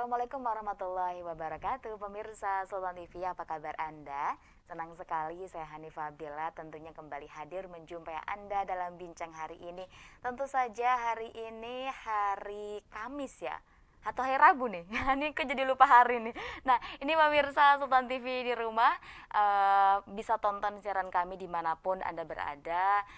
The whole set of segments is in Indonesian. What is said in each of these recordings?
Assalamualaikum warahmatullahi wabarakatuh. Pemirsa Sultan TV, apa kabar Anda? Senang sekali saya Hanifah Abdillah tentunya kembali hadir menjumpai Anda dalam bincang hari ini. Tentu saja hari ini hari Kamis ya, atau hari Rabu nih. Ini kok jadi lupa hari nih. Nah, ini pemirsa Sultan TV di rumah, bisa tonton siaran kami dimanapun Anda berada.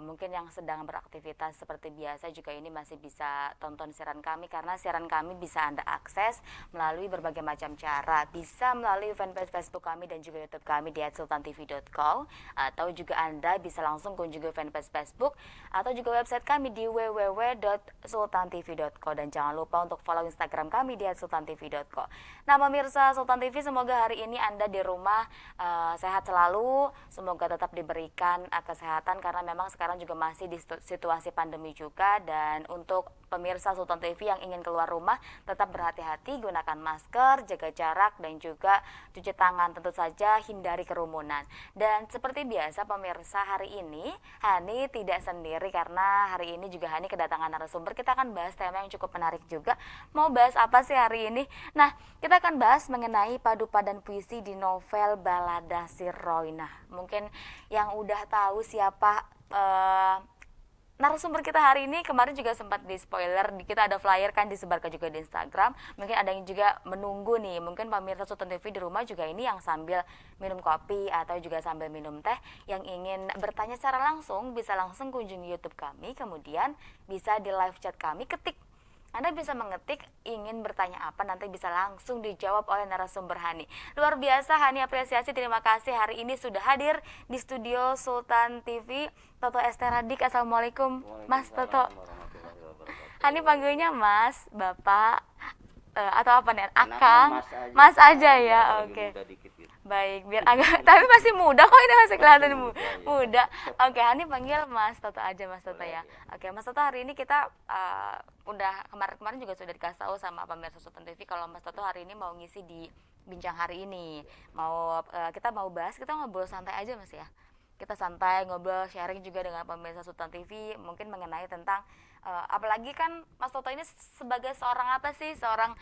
Mungkin yang sedang beraktivitas seperti biasa juga ini masih bisa tonton siaran kami, karena siaran kami bisa Anda akses melalui berbagai macam cara. Bisa melalui fanpage Facebook kami dan juga YouTube kami di @sultantv.co, atau juga Anda bisa langsung kunjungi fanpage Facebook atau juga website kami di www.sultantv.co, dan jangan lupa untuk follow Instagram kami di @sultantv.co. Nah, pemirsa Sultan TV, semoga hari ini Anda di rumah sehat selalu, semoga tetap diberikan kesehatan, karena memang sekarang juga masih di situasi pandemi juga. Dan untuk pemirsa Sultan TV yang ingin keluar rumah, tetap berhati-hati, gunakan masker, jaga jarak, dan juga cuci tangan. Tentu saja hindari kerumunan. Dan seperti biasa pemirsa, hari ini Hani tidak sendiri, karena hari ini juga Hani kedatangan narasumber. Kita akan bahas tema yang cukup menarik juga. Mau bahas apa sih hari ini? Nah, kita akan bahas mengenai padu padan puisi di novel Balada Sirroy. Nah, mungkin yang udah tahu siapa narasumber kita hari ini, kemarin juga sempat di spoiler, kita ada flyer kan disebarkan juga di Instagram. Mungkin ada yang juga menunggu nih, mungkin pemirsa Sultan TV di rumah juga ini yang sambil minum kopi atau juga sambil minum teh, yang ingin bertanya secara langsung bisa langsung kunjungi YouTube kami, kemudian bisa di live chat kami, ketik. Anda bisa mengetik ingin bertanya apa, nanti bisa langsung dijawab oleh narasumber Hani. Luar biasa, Hani apresiasi, terima kasih hari ini sudah hadir di studio Sultan TV. Toto Esteradik, Assalamualaikum Mas Toto. Hani panggilnya Mas, Bapak, atau apa nih? Akang, Mas aja ya, oke. Baik, biar agak tapi masih muda kok, ini masih kelihatan muda. Oke, Hani panggil Mas Toto aja, Mas Toto ya. Oke, Mas Toto, hari ini kita udah kemarin juga sudah dikasih tahu sama pemirsa Sultan TV kalau Mas Toto hari ini mau ngisi di bincang hari ini. Kita mau bahas, kita ngobrol santai aja Mas ya. Kita santai ngobrol, sharing juga dengan pemirsa Sultan TV mungkin mengenai tentang apalagi kan Mas Toto ini sebagai seorang apa sih? Seorang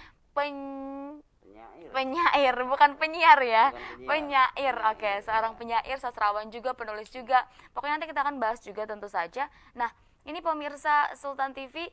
penyair, bukan penyiar ya. Penyair. Oke, seorang penyair, sastrawan juga, penulis juga. Pokoknya nanti kita akan bahas juga tentu saja. Nah, ini pemirsa Sultan TV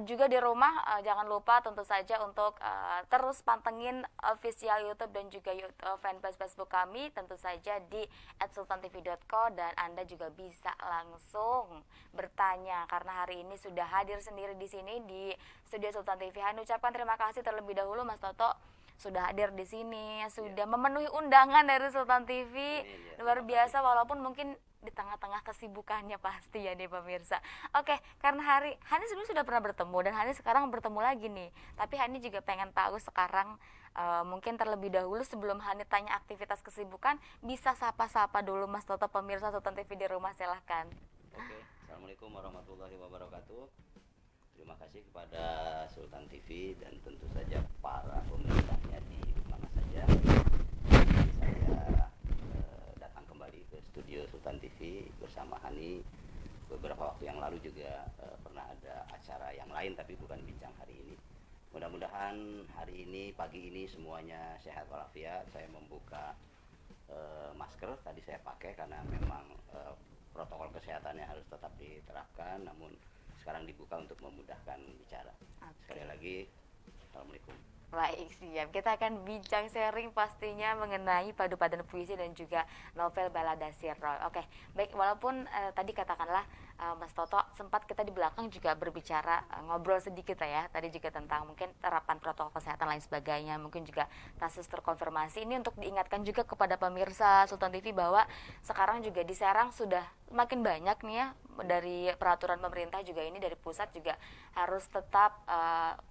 juga di rumah, jangan lupa tentu saja untuk terus pantengin official YouTube dan juga fanpage Facebook kami, tentu saja di @sultantv.co, dan Anda juga bisa langsung bertanya karena hari ini sudah hadir sendiri di sini di studio Sultan TV. Hani ucapkan terima kasih terlebih dahulu Mas Toto sudah hadir di sini, sudah memenuhi undangan dari Sultan TV. Luar biasa, walaupun mungkin di tengah-tengah kesibukannya pasti ya nih pemirsa. Oke, karena Hani sebelumnya sudah pernah bertemu dan Hani sekarang bertemu lagi nih. Tapi Hani juga pengen tahu sekarang, mungkin terlebih dahulu sebelum Hani tanya aktivitas kesibukan, bisa sapa-sapa dulu Mas Toto, pemirsa Sultan TV di rumah, silahkan. Oke, Assalamualaikum warahmatullahi wabarakatuh. Terima kasih kepada Sultan TV dan tentu saja para pemirsanya di mana saja. Saya datang kembali ke studio Sultan TV bersama Hani. Beberapa waktu yang lalu juga pernah ada acara yang lain, tapi bukan bincang hari ini. Mudah-mudahan hari ini, pagi ini semuanya sehat walafiat. Saya membuka masker tadi saya pakai karena memang protokol kesehatannya harus tetap diterapkan, namun sekarang dibuka untuk memudahkan bicara. Sekali lagi, Assalamualaikum. Baik, siap. Kita akan bincang sharing pastinya mengenai padu padan puisi dan juga novel Balada Sirroy. Oke, baik, walaupun tadi katakanlah Mas Toto sempat kita di belakang juga berbicara, ngobrol sedikit ya. Tadi juga tentang mungkin terapan protokol kesehatan lain sebagainya, mungkin juga kasus terkonfirmasi. Ini untuk diingatkan juga kepada pemirsa Sultan TV bahwa sekarang juga di Serang sudah makin banyak nih ya, dari peraturan pemerintah juga ini dari pusat juga harus tetap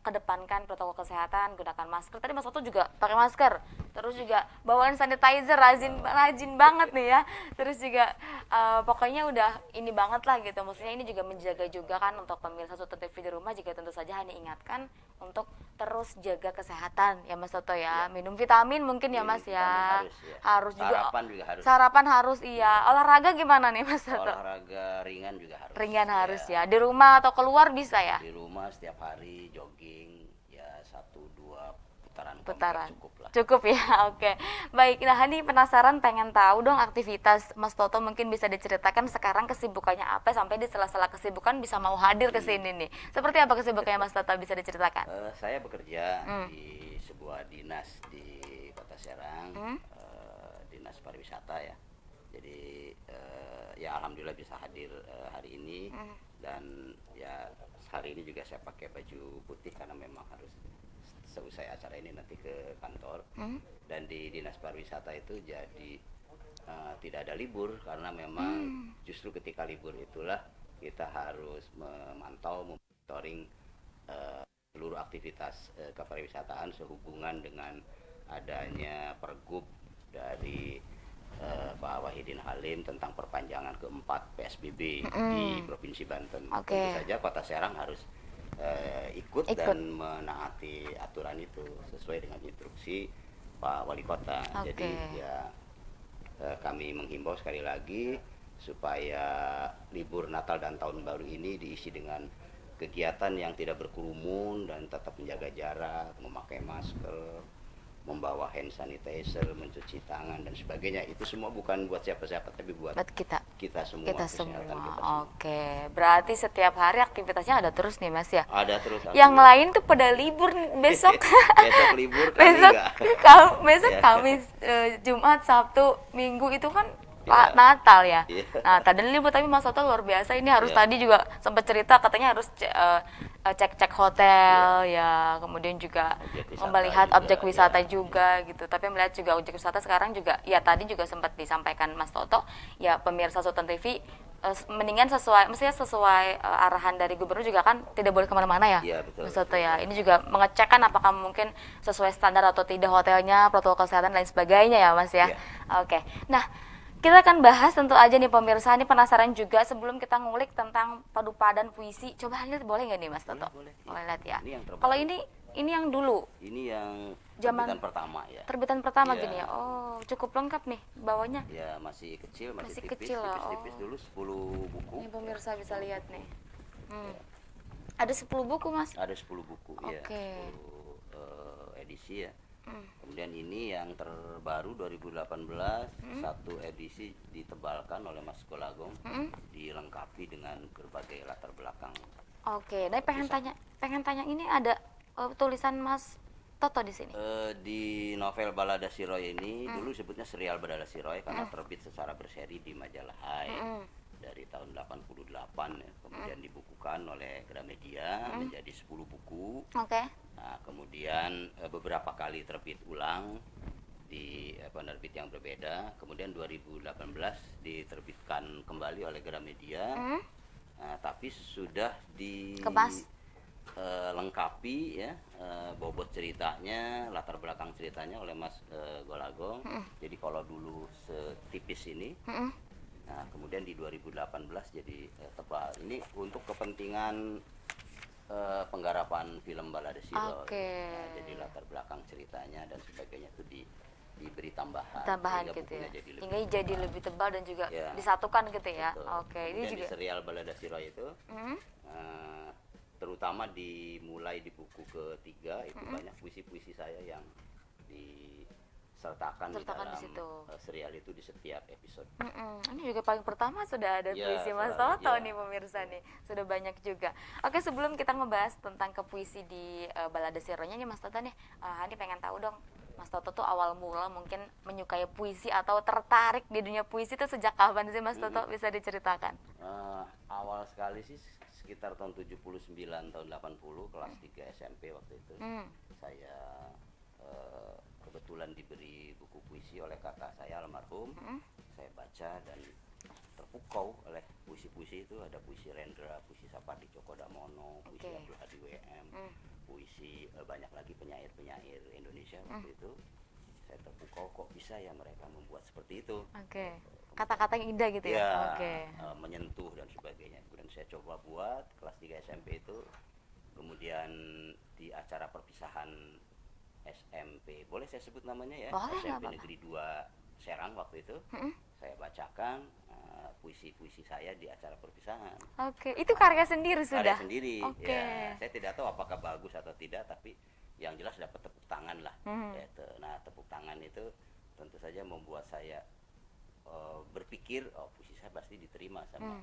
kedepankan protokol kesehatan, gunakan masker. Tadi Mas Toto juga pakai masker, terus juga bawaan sanitizer rajin banget nih ya. Terus juga pokoknya udah ini banget lah gitu gitu. Maksudnya ini juga menjaga juga kan untuk pemirsa Sultan TV di rumah juga tentu saja Hani ingatkan untuk terus jaga kesehatan ya Mas Toto ya. Minum vitamin mungkin ya Minum Mas vitamin ya. harus, ya. Harus juga. Sarapan juga harus. Sarapan harus iya. Olahraga gimana nih Mas Toto? Olahraga ringan juga harus. Ringan harus ya. Di rumah atau keluar bisa ya? Di rumah setiap hari jogging ya 1-2 putaran Putaran. komplek cukup lah. Cukup ya, oke. Baik, nah Hani penasaran pengen tahu dong aktivitas Mas Toto, mungkin bisa diceritakan sekarang kesibukannya apa sampai di sela-sela kesibukan bisa mau hadir ke sini nih. Seperti apa kesibukannya Mas Toto, bisa diceritakan? Saya bekerja di sebuah dinas di Kota Serang, dinas pariwisata ya. Jadi ya alhamdulillah bisa hadir hari ini dan ya hari ini juga saya pakai baju putih karena memang harus selesai acara ini nanti ke kantor. Dan di dinas pariwisata itu jadi tidak ada libur karena memang justru ketika libur itulah kita harus memantau, monitoring seluruh aktivitas kepariwisataan sehubungan dengan adanya pergub dari Pak Wahidin Halim tentang perpanjangan keempat PSBB di Provinsi Banten. Tentu saja Kota Serang harus ikut dan menaati aturan itu sesuai dengan instruksi Pak Wali Kota. Jadi ya kami menghimbau sekali lagi supaya libur Natal dan Tahun Baru ini diisi dengan kegiatan yang tidak berkerumun dan tetap menjaga jarak, memakai masker, membawa hand sanitizer, mencuci tangan dan sebagainya. Itu semua bukan buat siapa-siapa tapi buat kita semua. Kita semua. Oke, berarti setiap hari aktivitasnya ada terus nih Mas ya? Ada terus. Yang lain tuh pada libur besok. Besok libur, besok Kamis, Jumat, Sabtu, Minggu itu kan Natal ya. Nah, tadi libur tapi Mas Toto luar biasa ini harus tadi juga sempat cerita katanya harus cek hotel ya, kemudian juga melihat objek wisata juga gitu. Tapi melihat juga objek wisata sekarang juga ya tadi juga sempat disampaikan Mas Toto ya, pemirsa Sultan TV mendingan mestinya sesuai arahan dari gubernur juga kan tidak boleh kemana-mana ya, Mas Toto ya. Ini juga mengecek kan apakah mungkin sesuai standar atau tidak hotelnya, protokol kesehatan dan lain sebagainya ya Mas ya. Oke. Nah, kita akan bahas tentu aja nih pemirsa, ini penasaran juga sebelum kita ngulik tentang padu padan puisi. Coba lihat boleh nggak nih Mas Toto? Boleh lihat ya. Kalau ini yang dulu. Ini yang zaman terbitan pertama ya. Terbitan pertama gini ya. Oh, cukup lengkap nih bawahnya. Ya, masih kecil, masih tipis, kecil tipis dulu 10 buku. Ini pemirsa bisa lihat nih. Ada 10 buku Mas? Ada 10 buku ya. 10 edisi ya. Kemudian ini yang terbaru 2018, satu edisi ditebalkan oleh Mas Golagong, dilengkapi dengan berbagai latar belakang. Oke, nah pengen tanya ini ada tulisan Mas Toto di sini. Di novel Balada Siroy ini dulu sebutnya serial Balada Siroy karena terbit secara berseri di majalah Hai dari tahun 88 ya. Kemudian dibukukan oleh Gramedia menjadi 10 buku. Nah, kemudian beberapa kali terbit ulang di penerbit yang berbeda. Kemudian 2018 diterbitkan kembali oleh Gramedia. Nah, tapi sudah lengkapi ya, bobot ceritanya, latar belakang ceritanya oleh Mas Golagong. Jadi kalau dulu setipis ini, nah kemudian di 2018 jadi tebal. Ini untuk kepentingan penggarapan film Balada Siroy. Nah, jadi latar belakang ceritanya dan sebagainya itu diberi tambahan gitu ya. Hingga jadi lebih tebal dan juga disatukan gitu ya. Ini juga di serial Balada Siroy itu terutama dimulai di buku ketiga itu banyak puisi-puisi saya yang disertakan di dalam serial itu di setiap episode. Ini juga paling pertama sudah ada puisi Mas Toto nih pemirsa nih, sudah banyak juga. Oke, sebelum kita ngebahas tentang kepuisi di Balada Siroy-nya nih Mas Toto nih, Hani pengen tahu dong Mas Toto tuh awal mula mungkin menyukai puisi atau tertarik di dunia puisi itu sejak kapan sih Mas Toto, bisa diceritakan? Awal sekali sih sekitar tahun 79, tahun 80, kelas 3 SMP waktu itu. Saya kebetulan diberi buku puisi oleh kakak saya almarhum. Saya baca dan terpukau oleh puisi-puisi itu. Ada puisi Rendra, puisi Sapardi Djoko Damono, puisi Abdul Hadi WM, puisi banyak lagi penyair-penyair Indonesia waktu itu. Saya terpukau kok bisa ya mereka membuat seperti itu. kata-kata yang indah gitu ya. Ya, Oke. menyentuh dan sebagainya. Kemudian saya coba buat kelas 3 SMP itu, kemudian di acara perpisahan SMP, boleh saya sebut namanya ya, Boleh, nggak SMP apa-apa. Negeri 2 Serang waktu itu, saya bacakan puisi-puisi saya di acara perpisahan. Oke, itu karya sendiri Karya sudah. sendiri, Oke. ya saya tidak tahu apakah bagus atau tidak, tapi yang jelas dapat tepuk tangan lah. Gitu. Nah, tepuk tangan itu tentu saja membuat saya berpikir, oh puisi saya pasti diterima sama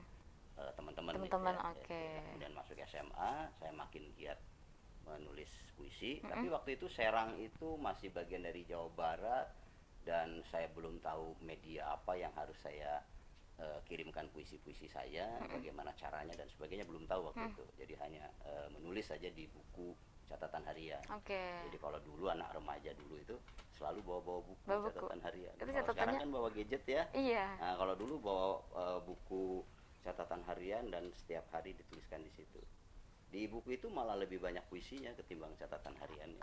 teman-teman gitu Teman-teman, ya. oke. Kemudian masuk SMA, saya makin giat menulis puisi, tapi waktu itu Serang itu masih bagian dari Jawa Barat dan saya belum tahu media apa yang harus saya kirimkan puisi-puisi saya, bagaimana caranya dan sebagainya belum tahu waktu itu. Jadi hanya menulis saja di buku catatan harian. Oke. Jadi kalau dulu anak remaja dulu itu selalu bawa-bawa buku Bawa buku. catatan harian. Itu Kalau sekarang catatannya- kan bawa gadget ya. Iya. Nah, kalau dulu bawa buku catatan harian dan setiap hari dituliskan di situ. Di buku itu malah lebih banyak puisinya ketimbang catatan hariannya.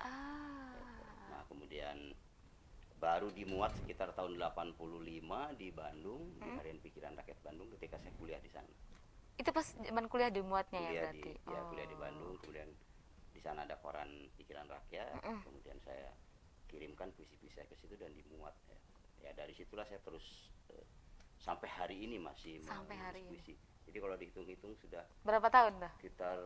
Nah, kemudian baru dimuat sekitar tahun 85 di Bandung, di Harian Pikiran Rakyat Bandung ketika saya kuliah di sana. Itu pas zaman kuliah dimuatnya ya Kuliah berarti. di kuliah di Bandung, kemudian di sana ada koran Pikiran Rakyat, kemudian saya kirimkan puisi-puisi saya ke situ dan dimuat ya. Ya dari situlah saya terus sampai hari ini masih Sampai menulis hari ini. puisi. Jadi kalau dihitung-hitung sudah Berapa tahun tuh? sekitar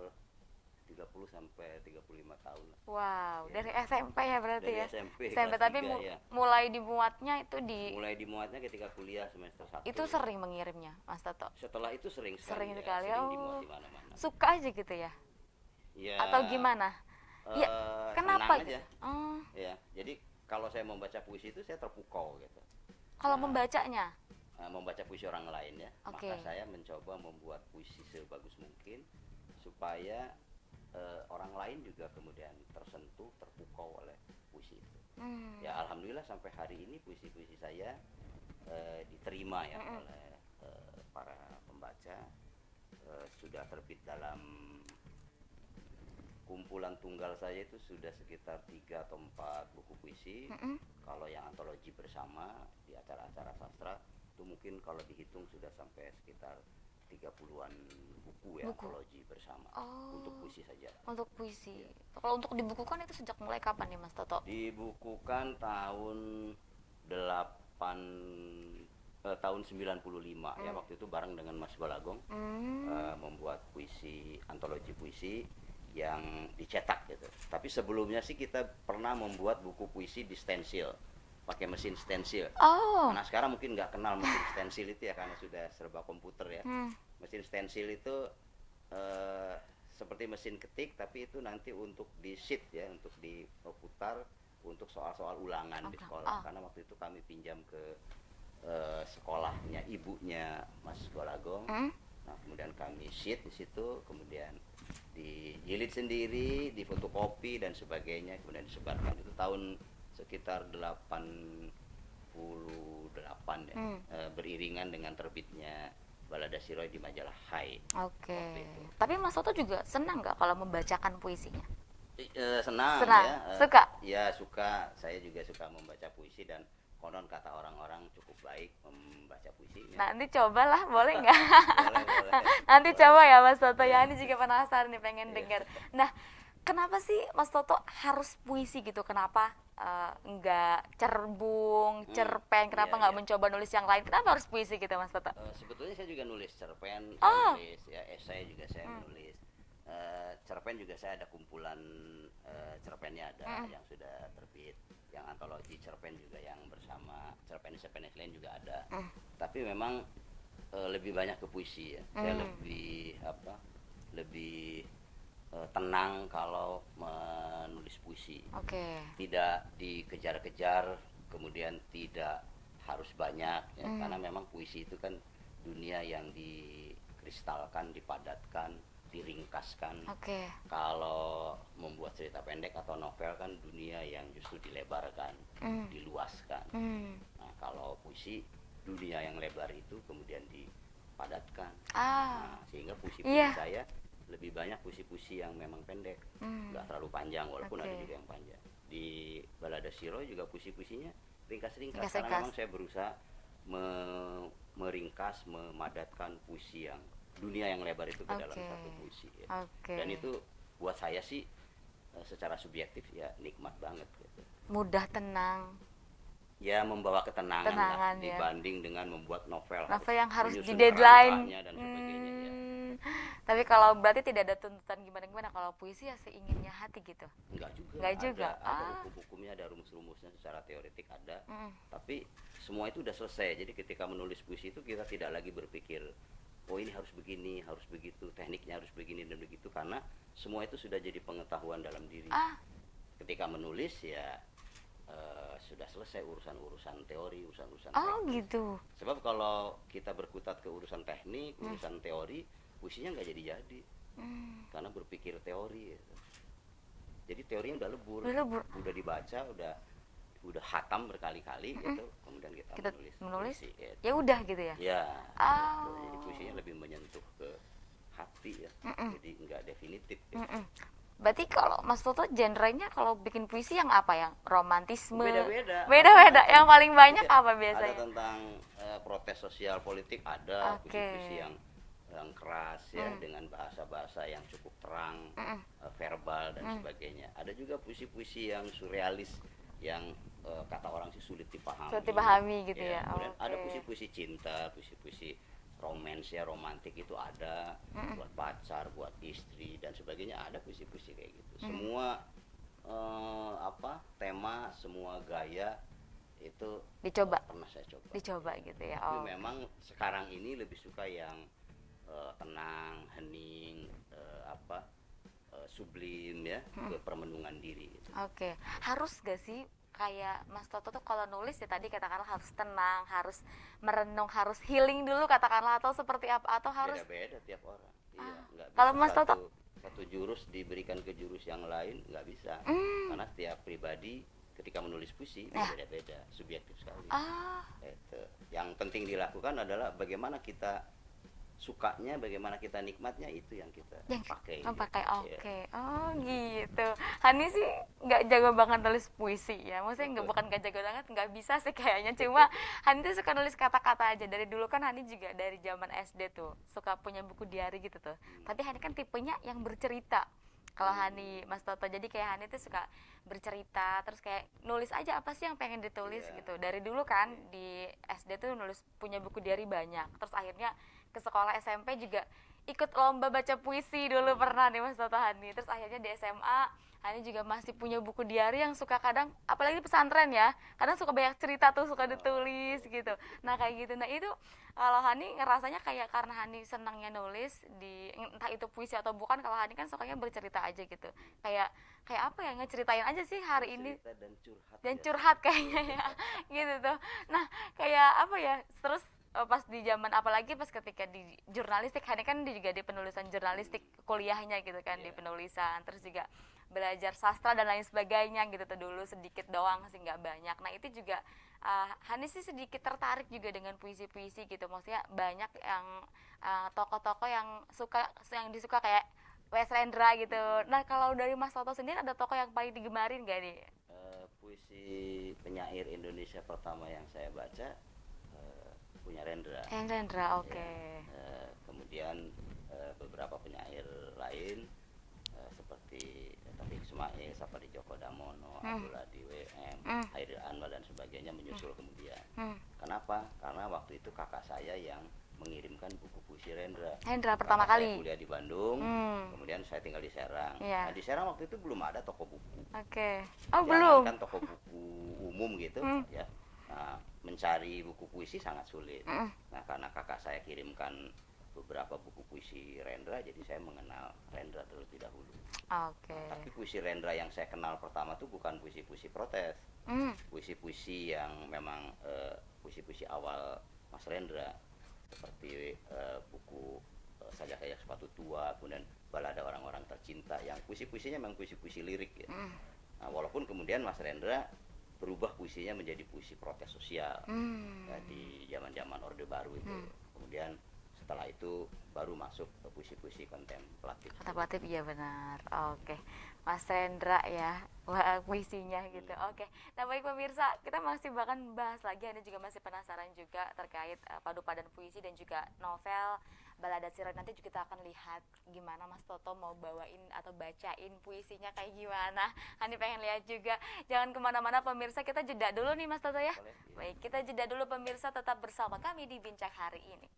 30 sampai 35 tahun lah. Wow, Ya. dari SMP ya berarti Dari ya. SMP, SMP kelas tapi 3, ya. mulai dimuatnya itu di Mulai dimuatnya ketika kuliah semester 1. itu sering mengirimnya, Mas Toto. Setelah itu sering sekali. Sering ya, sekali. sering Oh. dimuat di mana-mana. Suka aja gitu ya. Ya, Atau gimana? Ya, kenapa senang gitu? aja. Oh, Ya, jadi kalau saya membaca puisi itu saya terpukau gitu. kalau membacanya. Membaca puisi orang lain ya. Oke. Maka saya mencoba membuat puisi sebagus mungkin supaya orang lain juga kemudian tersentuh, terpukau oleh puisi itu. Ya alhamdulillah sampai hari ini puisi-puisi saya diterima ya oleh para pembaca. Sudah terbit dalam kumpulan tunggal saya itu sudah sekitar 3 atau 4 buku puisi. Kalau yang antologi bersama di acara-acara sastra itu mungkin kalau dihitung sudah sampai sekitar 30-an buku ya, antologi bersama. Untuk puisi saja. Untuk puisi. Kalau untuk dibukukan itu sejak mulai kapan nih Mas Toto? Dibukukan tahun 95 ya, waktu itu bareng dengan Mas Golagong membuat puisi, antologi puisi yang dicetak gitu. Tapi sebelumnya sih kita pernah membuat buku puisi di stensil, pakai mesin stensil. Oh. Nah sekarang mungkin nggak kenal mesin stensil itu ya karena sudah serba komputer ya. Mesin stensil itu seperti mesin ketik, tapi itu nanti untuk di sheet ya, untuk diputar untuk soal-soal ulangan di sekolah. Karena waktu itu kami pinjam ke sekolahnya ibunya Mas Golagong. Nah kemudian kami sheet di situ, kemudian dijilid sendiri, difotokopi dan sebagainya, kemudian disebarkan. Itu tahun sekitar 88 ya, beriringan dengan terbitnya Balada Siroy di majalah Hai. Oke. Tapi Mas Toto juga senang nggak kalau membacakan puisinya? Senang. Ya, Suka? Ya suka, saya juga suka membaca puisi dan konon kata orang-orang cukup baik membaca puisi. Nanti cobalah, boleh nggak? Boleh. Nanti coba ya Mas Toto ya, ini juga penasaran nih pengen dengar. Nah, kenapa sih Mas Toto harus puisi gitu? Kenapa nggak cerbung, cerpen? Kenapa nggak mencoba nulis yang lain? Kenapa harus puisi gitu Mas Toto? Sebetulnya saya juga nulis cerpen, saya nulis ya, esai juga saya menulis. Cerpen juga saya ada kumpulan cerpennya ada yang sudah terbit, yang antologi cerpen juga yang bersama cerpen lain juga ada. Tapi memang lebih banyak ke puisi ya. Saya lebih tenang kalau menulis puisi. Tidak dikejar-kejar, kemudian tidak harus banyak ya, karena memang puisi itu kan dunia yang dikristalkan, dipadatkan, diringkaskan. Kalau membuat cerita pendek atau novel kan dunia yang justru dilebarkan, diluaskan. Nah, kalau puisi dunia yang lebar itu kemudian dipadatkan. Nah, sehingga puisi-puisi saya lebih banyak puisi-puisi yang memang pendek, nggak terlalu panjang walaupun ada juga yang panjang. Di Balada Siroy juga puisi-puisinya ringkas-ringkas karena memang saya berusaha meringkas, memadatkan puisi yang dunia yang lebar itu ke dalam Oke. satu puisi ya. Oke. Dan itu buat saya sih secara subjektif ya nikmat banget gitu. Mudah, tenang. Ya membawa ketenangan Tenangan, lah ya. dibanding dengan membuat novel Yang harus di menyusun deadline. kerangkanya dan sebagainya ya. Tapi kalau berarti tidak ada tuntutan gimana-gimana, kalau puisi ya seinginnya hati gitu. Enggak juga. Enggak juga. Ada hukum-hukumnya, ada rumus-rumusnya secara teoretik ada. Tapi semua itu udah selesai. Jadi ketika menulis puisi itu kita tidak lagi berpikir, oh ini harus begini, harus begitu, tekniknya harus begini dan begitu, karena semua itu sudah jadi pengetahuan dalam diri. Ketika menulis ya sudah selesai urusan-urusan teori, urusan-urusan teknis. Gitu. Sebab kalau kita berkutat ke urusan teknik, urusan teori, puisinya nggak jadi-jadi. Karena berpikir teori gitu. Jadi teorinya udah lebur. Udah dibaca, udah hatam berkali-kali gitu, kemudian kita menulis puisi, gitu. Ya udah gitu ya. Ya. Gitu. Jadi puisinya lebih menyentuh ke hati ya. Jadi nggak definitif gitu. Berarti kalau Mas Toto genrenya kalau bikin puisi yang apa, yang romantisme? Beda-beda. Yang paling banyak apa biasanya? Ada tentang protes sosial politik, ada puisi-puisi yang keras ya, dengan bahasa-bahasa yang cukup terang, verbal dan sebagainya. Ada juga puisi-puisi yang surrealis yang kata orang sih sulit dipahami. Gitu ya. Kemudian ada puisi-puisi cinta, puisi-puisi romance ya, romantik itu ada, buat pacar, buat istri dan sebagainya, ada puisi-puisi kayak gitu. Semua tema, semua gaya itu pernah saya coba gitu ya. Tapi memang sekarang ini lebih suka yang tenang, hening, sublim ya, ke permenungan diri gitu. Harus gak sih kayak Mas Toto tuh kalau nulis ya tadi katakanlah harus tenang, harus merenung, harus healing dulu katakanlah, atau seperti apa, atau harus beda-beda tiap orang. Iya, nggak bisa kalau Mas Toto satu jurus diberikan ke jurus yang lain, nggak bisa. Karena setiap pribadi ketika menulis puisi beda-beda, subjektif sekali. Itu. Yang penting dilakukan adalah bagaimana kita sukanya, bagaimana kita nikmatnya, itu yang kita pakai. Gitu. Hani sih nggak jago banget nulis puisi ya, maksudnya bukan nggak jago banget, nggak bisa sih kayaknya, cuma Hani tuh suka nulis kata-kata aja. Dari dulu kan Hani juga dari zaman SD tuh suka punya buku diary gitu tuh, tapi Hani kan tipenya yang bercerita. Kalau Hani, Mas Toto, jadi kayak Hani tuh suka bercerita, terus kayak nulis aja apa sih yang pengen ditulis gitu. Dari dulu kan di SD tuh nulis, punya buku diary banyak. Terus akhirnya ke sekolah SMP juga ikut lomba baca puisi dulu pernah nih Mas Toto, Hani. Terus akhirnya di SMA Hani juga masih punya buku diary yang suka kadang, apalagi pesantren ya, kadang suka banyak cerita tuh, suka ditulis gitu. Nah kayak gitu. Nah itu kalau Hani ngerasanya kayak karena Hani senangnya nulis, entah itu puisi atau bukan, kalau Hani kan sukanya bercerita aja gitu. Kayak apa ya, ngeceritain aja sih hari ini dan curhat kayaknya ya gitu tuh. Nah kayak apa ya, terus pas di zaman, apalagi pas ketika di jurnalistik, Hani kan juga di penulisan jurnalistik kuliahnya gitu kan, di penulisan, terus juga belajar sastra dan lain sebagainya gitu tuh dulu, sedikit doang sih, nggak banyak. Nah itu juga Hani sih sedikit tertarik juga dengan puisi-puisi gitu, maksudnya banyak yang tokoh-tokoh yang disuka kayak Wes Rendra gitu. Nah kalau dari Mas Toto sendiri ada tokoh yang paling digemarin gak nih? Puisi penyair Indonesia pertama yang saya baca punya Rendra. Oke. Kemudian beberapa penyair lain seperti Taufik Ismail, Sapadi Djoko Damono, Abdul Adi WM, Hairil Anwar dan sebagainya menyusul kemudian. Kenapa? Karena waktu itu kakak saya yang mengirimkan buku puisi Rendra pertama kali. Saya kuliah di Bandung, kemudian saya tinggal di Serang. Nah di Serang waktu itu belum ada toko buku. Belum. Kan toko buku umum gitu ya. Nah, mencari buku puisi sangat sulit. Nah karena kakak saya kirimkan beberapa buku puisi Rendra, jadi saya mengenal Rendra terlebih dahulu. Nah, tapi puisi Rendra yang saya kenal pertama tuh bukan puisi-puisi protes, puisi-puisi yang memang puisi-puisi awal Mas Rendra, seperti buku Sajak-sajak Sepatu Tua, kemudian Balada Orang-orang Tercinta, yang puisi-puisinya memang puisi-puisi lirik ya. Nah, walaupun kemudian Mas Rendra berubah puisinya menjadi puisi protes sosial ya, di zaman-zaman Orde Baru itu. Kemudian setelah itu baru masuk ke puisi-puisi kontemplatif. Iya benar. Mas Rendra ya, Wah, puisinya gitu. Oke. Nah, baik pemirsa, kita masih bahkan bahas lagi. Anda juga masih penasaran juga terkait padu padan puisi dan juga novel Balada Siroi. Nanti juga kita akan lihat gimana Mas Toto mau bawain atau bacain puisinya kayak gimana. Hani pengen lihat juga. Jangan kemana-mana pemirsa, kita jeda dulu nih Mas Toto ya. Boleh, iya. Baik, kita jeda dulu pemirsa, tetap bersama kami di Bincang hari ini.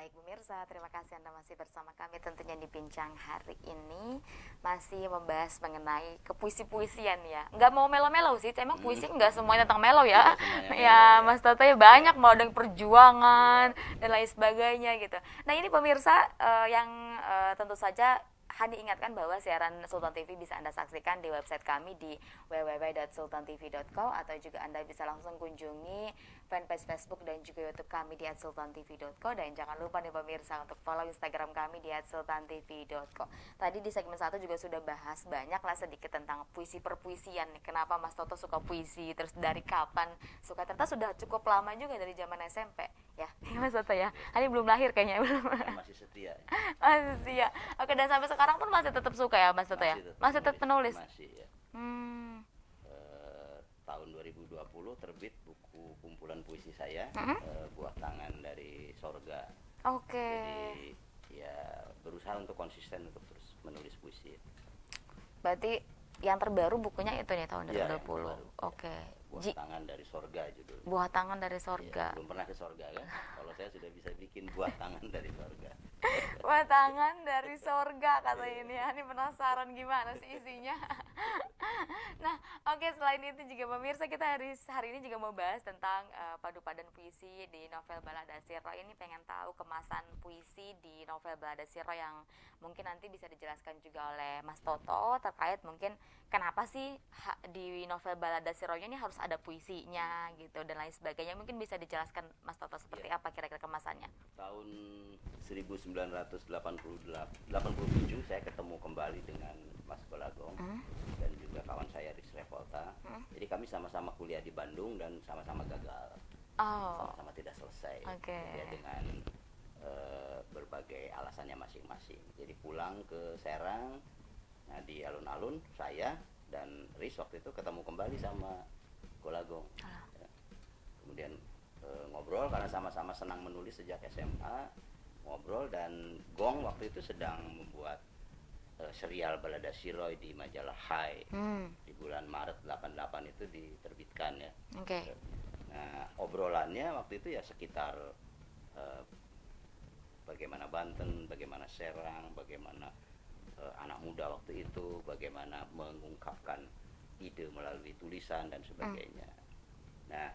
Baik pemirsa, terima kasih Anda masih bersama kami tentunya di Bincang hari ini. Masih membahas mengenai kepuisi-puisian ya. Nggak mau melo-melo sih, emang puisi nggak semuanya tentang melo ya. Ya Mas Toto ya banyak mau ada yang perjuangan dan lain sebagainya gitu. Nah ini pemirsa yang tentu saja Hani ingatkan bahwa siaran Sultan TV bisa Anda saksikan di website kami di www.sultantv.co atau juga Anda bisa langsung kunjungi fanpage Facebook dan juga YouTube kami di @sultantv.co, dan jangan lupa nih pemirsa untuk follow Instagram kami di @sultantv.co. Tadi di segmen 1 juga sudah bahas banyak lah sedikit tentang puisi perpuisian nih. Kenapa Mas Toto suka puisi, terus dari kapan suka, ternyata sudah cukup lama juga dari zaman SMP ya. Mas Toto ya. Hani belum lahir kayaknya belum. Masih setia. Masih setia. Oke, dan sampai sekarang pun masih tetap suka ya Mas Toto ya? Masih tetap menulis? Masih ya. Tahun 2020 terbit buku kumpulan puisi saya, Buah Tangan dari Sorga. Oke. Jadi ya berusaha untuk konsisten untuk terus menulis puisi. Berarti yang terbaru bukunya itu nih tahun 2020. Ya, Oke. Buah Tangan dari Sorga judulnya. Buah Tangan dari Sorga. Ya, belum pernah ke Sorga kan? Kalau saya sudah bisa bikin Buah Tangan dari Sorga. Buah Tangan dari Sorga kata ini ya. Ini penasaran gimana sih isinya. Nah, oke, selain itu juga pemirsa, kita hari ini juga mau bahas tentang padu padan puisi di novel Balada Siroi. Ini pengen tahu kemasan puisi di novel Balada Siroi yang mungkin nanti bisa dijelaskan juga oleh Mas Toto terkait mungkin kenapa sih di novel Balada Siroi ini harus ada puisinya gitu dan lain sebagainya. Mungkin bisa dijelaskan Mas Toto seperti apa kira-kira kemasannya. Tahun 1987 saya ketemu kembali dengan kami sama-sama kuliah di Bandung dan sama-sama gagal, Oh, sama-sama tidak selesai, oke. ya, dengan berbagai alasannya masing-masing. Jadi pulang ke Serang, nah di alun-alun saya dan Riz waktu itu ketemu kembali sama Golagong. Ya. Kemudian ngobrol karena sama-sama senang menulis sejak SMA, ngobrol, dan Gong waktu itu sedang membuat serial Balada Siroy di majalah Hai. Di bulan Maret 88 itu diterbitkan ya. Oke. Nah, obrolannya waktu itu ya sekitar eh, bagaimana Banten, bagaimana Serang, bagaimana anak muda waktu itu, bagaimana mengungkapkan ide melalui tulisan dan sebagainya. Nah,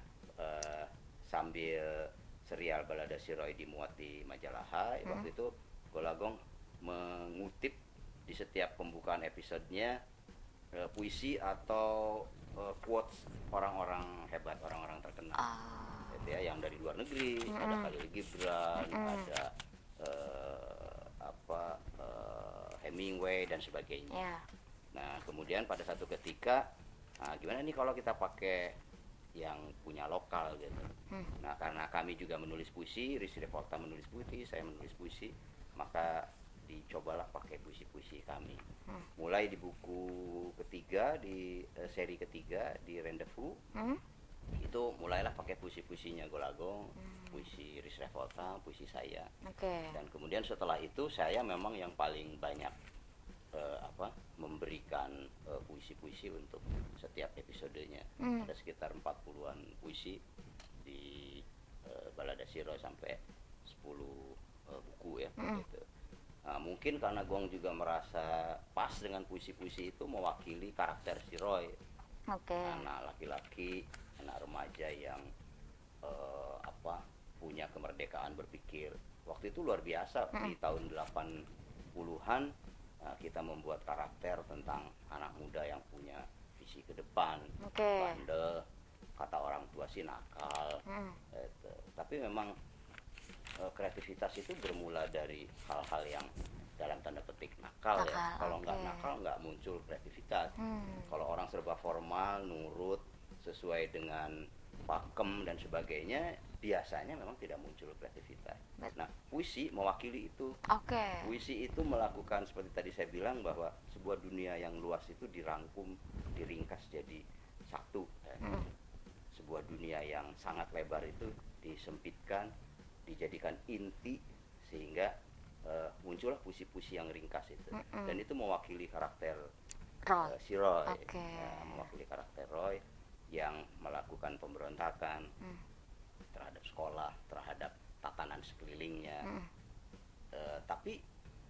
sambil serial Balada Siroy dimuat di majalah Hai, waktu itu Golagong mengutip di setiap pembukaan episodenya puisi atau quotes orang-orang hebat, orang-orang terkenal. Gitu ya, yang dari luar negeri, ada Khalil Gibran, ada Hemingway dan sebagainya. Ya. Nah, kemudian pada satu ketika, gimana nih kalau kita pakai yang punya lokal gitu. Nah, karena kami juga menulis puisi, Rizky Revolta menulis puisi, saya menulis puisi, maka dicobalah pakai puisi-puisi kami. Mulai di buku ketiga, di seri ketiga di Rendezvous, itu mulailah pakai puisi-puisinya Golagong, puisi Rizky Revolta, puisi saya. Oke. Dan kemudian setelah itu saya memang yang paling banyak memberikan puisi-puisi untuk setiap episodenya. Ada sekitar 40-an puisi di Balada Siroy, sampai 10 buku ya gitu. Nah, mungkin karena Gong juga merasa pas dengan puisi-puisi itu mewakili karakter Siroy. Oke. Anak laki-laki, anak remaja yang punya kemerdekaan berpikir. Waktu itu luar biasa, di tahun 80-an kita membuat karakter tentang anak muda yang punya visi ke depan, bandel, kata orang tua sih nakal, gitu. Tapi memang kreativitas itu bermula dari hal-hal yang dalam tanda petik nakal ya. Kalau nggak nakal nggak muncul kreativitas. Kalau orang serba formal, nurut, sesuai dengan pakem dan sebagainya, biasanya memang tidak muncul kreativitas. Nah, puisi mewakili itu. Puisi itu melakukan seperti tadi saya bilang, bahwa sebuah dunia yang luas itu dirangkum, diringkas jadi satu. Sebuah dunia yang sangat lebar itu disempitkan, dijadikan inti, sehingga muncullah puisi-puisi yang ringkas itu. Dan itu mewakili karakter si Roy. Mewakili karakter Roy yang melakukan pemberontakan terhadap sekolah, terhadap tatanan sekelilingnya. Tapi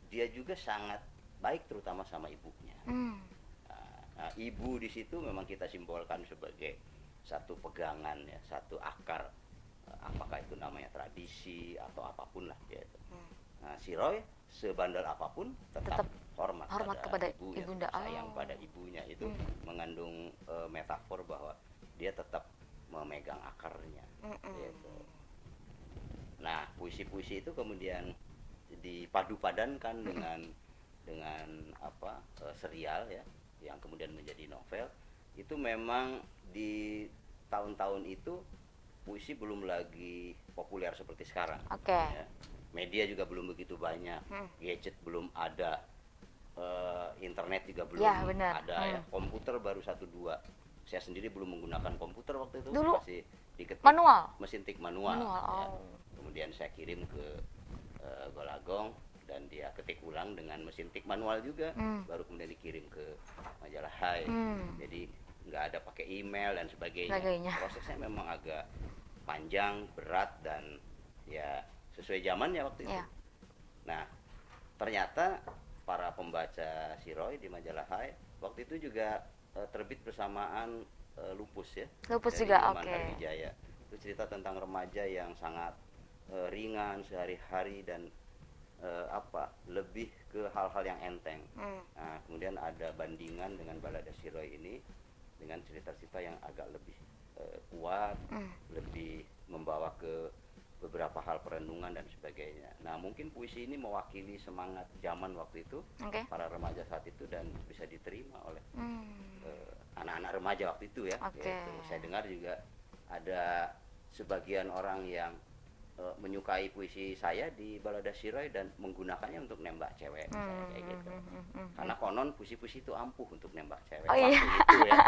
dia juga sangat baik terutama sama ibunya. Nah, ibu di situ memang kita simbolkan sebagai satu pegangan ya, satu akar, apakah itu namanya tradisi atau apapun lah ya itu. Nah, si Roy sebandel apapun tetap hormat kepada ibunda, sayang pada ibunya. Itu mengandung metafor bahwa dia tetap memegang akarnya. Gitu. Nah, puisi-puisi itu kemudian dipadu-padankan dengan serial ya, yang kemudian menjadi novel. Itu memang di tahun-tahun itu puisi belum lagi populer seperti sekarang. Ya. Media juga belum begitu banyak, gadget belum ada, internet juga belum ada ya. Komputer baru 1-2. Saya sendiri belum menggunakan komputer waktu itu. Dulu masih diketik mesin tik manual. Ya. Kemudian saya kirim ke Golagong dan dia ketik ulang dengan mesin tik manual juga, baru kemudian dikirim ke majalah Hai. Jadi nggak ada pakai email dan sebagainya. Prosesnya memang agak panjang, berat, dan ya sesuai zamannya waktu itu. Nah, ternyata para pembaca si Roy di majalah Hai waktu itu juga terbit bersamaan Lupus ya. Lupus dari juga, Iman Harwijaya. Itu cerita tentang remaja yang sangat ringan sehari-hari dan lebih ke hal-hal yang enteng. Nah, kemudian ada bandingan dengan Balada Siroy ini dengan cerita-cerita yang agak lebih kuat, lebih membawa ke beberapa hal perenungan dan sebagainya. Nah, mungkin puisi ini mewakili semangat zaman waktu itu, Oke. para remaja saat itu, dan bisa diterima oleh Hmm. anak-anak remaja waktu itu ya. Oke. Gitu. Saya dengar juga ada sebagian orang yang menyukai puisi saya di Balada Siroy dan menggunakannya untuk nembak cewek, misalnya kayak gitu. Karena konon puisi-puisi itu ampuh untuk nembak cewek. Oh iya. Waktu itu ya.